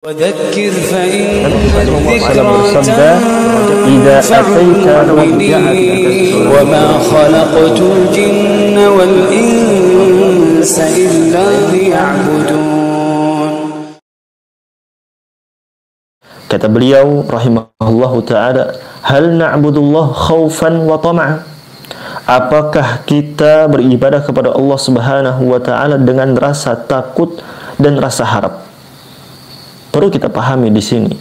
وذكر فإن Nabi الذكرى bersabda, "Idza ataita وما خلقت الجن والإنس إلا ليعبدون." Kata beliau rahimahullahu ta'ala, hal na'budullah khaufan wa tam'a? Apakah kita beribadah kepada Allah Subhanahu wa ta'ala dengan rasa takut dan rasa harap? Perlu kita pahami di sini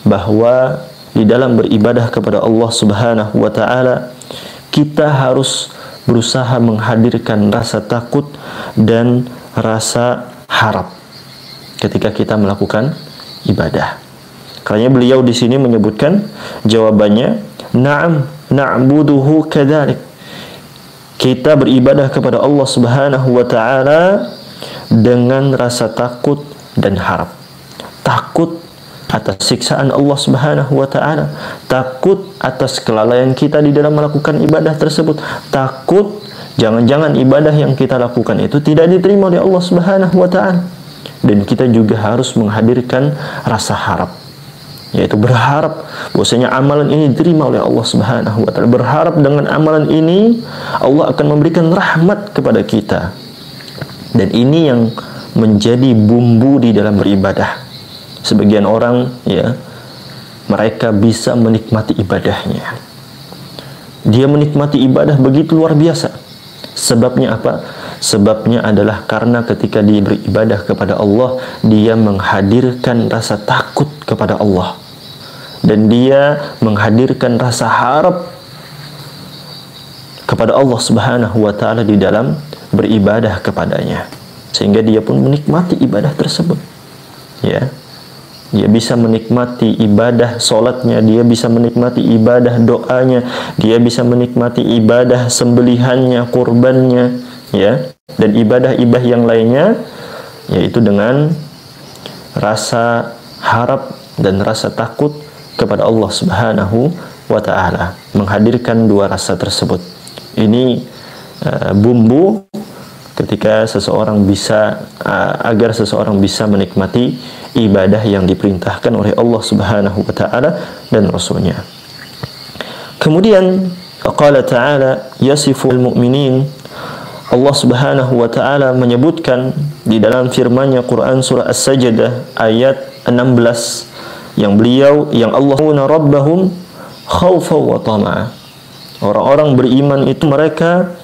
bahwa di dalam beribadah kepada Allah Subhanahu wa ta'ala kita harus berusaha menghadirkan rasa takut dan rasa harap ketika kita melakukan ibadah. Karena beliau di sini menyebutkan jawabannya, na'am na'buduhu kadzalik. Kita beribadah kepada Allah Subhanahu wa ta'ala dengan rasa takut dan harap. Takut atas siksaan Allah Subhanahu wa ta'ala, takut atas kelalaian kita di dalam melakukan ibadah tersebut, takut jangan-jangan ibadah yang kita lakukan itu tidak diterima oleh Allah Subhanahu wa ta'ala. Dan kita juga harus menghadirkan rasa harap, yaitu berharap bahwasanya amalan ini diterima oleh Allah Subhanahu wa ta'ala, berharap dengan amalan ini Allah akan memberikan rahmat kepada kita. Dan ini yang menjadi bumbu di dalam beribadah. Sebagian orang, ya, mereka bisa menikmati ibadahnya. Dia menikmati ibadah begitu luar biasa. Sebabnya apa? Sebabnya adalah karena ketika dia beribadah kepada Allah, dia menghadirkan rasa takut kepada Allah. Dan dia menghadirkan rasa harap kepada Allah Subhanahu wa ta'ala di dalam beribadah kepadanya. Sehingga dia pun menikmati ibadah tersebut. Ya. Dia bisa menikmati ibadah solatnya, dia bisa menikmati ibadah doanya, dia bisa menikmati ibadah sembelihannya, kurbannya, ya, dan ibadah-ibadah yang lainnya, yaitu dengan rasa harap dan rasa takut kepada Allah Subhanahu wa ta'ala, menghadirkan dua rasa tersebut. Ini bumbu ketika seseorang bisa agar seseorang bisa menikmati ibadah yang diperintahkan oleh Allah Subhanahu wa ta'ala dan Rasulnya. Kemudian qala ta'ala yasiful mu'minin, Allah Subhanahu wa ta'ala menyebutkan di dalam firman-Nya Quran surah As-Sajdah ayat 16 yang Allahumma rabbahum khaufa wa tama'a. Orang-orang beriman itu mereka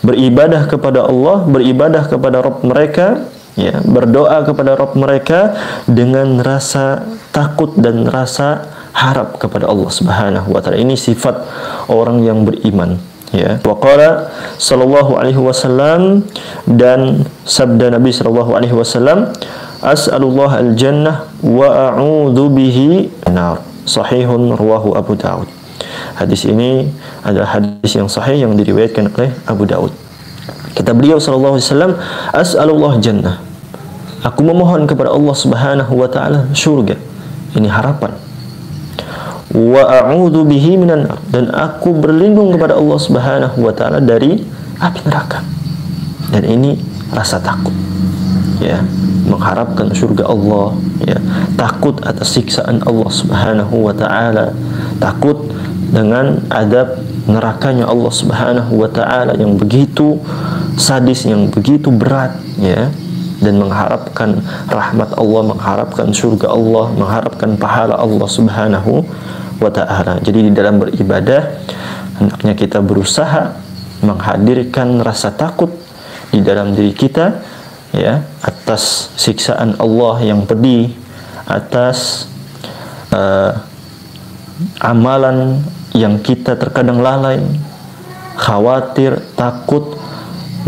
beribadah kepada Allah, beribadah kepada Rabb mereka, ya, berdoa kepada Rabb mereka dengan rasa takut dan rasa harap kepada Allah Subhanahu wa ta'ala. Ini sifat orang yang beriman, ya. Wa qala sallallahu alaihi wasallam, dan sabda Nabi sallallahu alaihi wasallam, as'alullah al-jannah wa a'udzu bihi nar. Sahihun rawahu Abu Daud. Hadis ini adalah hadis yang sahih yang diriwayatkan oleh Abu Daud. Kata beliau sallallahu alaihi wasallam, as'alullah jannah. Aku memohon kepada Allah Subhanahu wa ta'ala surga. Ini harapan. Wa a'udzu bihi minan nar, dan aku berlindung kepada Allah Subhanahu wa ta'ala dari api neraka. Dan ini rasa takut. Ya, mengharapkan surga Allah, ya, takut atas siksaan Allah Subhanahu wa ta'ala, takut dengan adab nerakanya Allah Subhanahu wa ta'ala yang begitu sadis, yang begitu berat, ya, dan mengharapkan rahmat Allah, mengharapkan surga Allah, mengharapkan pahala Allah Subhanahu wa ta'ala. Jadi di dalam beribadah hendaknya kita berusaha menghadirkan rasa takut di dalam diri kita, ya, atas siksaan Allah yang pedih, atas amalan yang kita terkadang lalai, khawatir, takut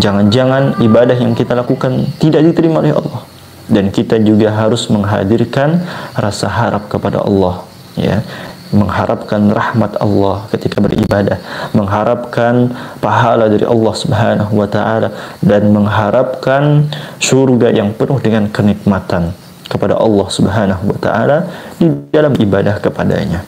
jangan-jangan ibadah yang kita lakukan tidak diterima oleh Allah. Dan kita juga harus menghadirkan rasa harap kepada Allah, ya, mengharapkan rahmat Allah ketika beribadah, mengharapkan pahala dari Allah Subhanahu wa ta'ala, dan mengharapkan surga yang penuh dengan kenikmatan kepada Allah Subhanahu wa ta'ala di dalam ibadah kepadanya.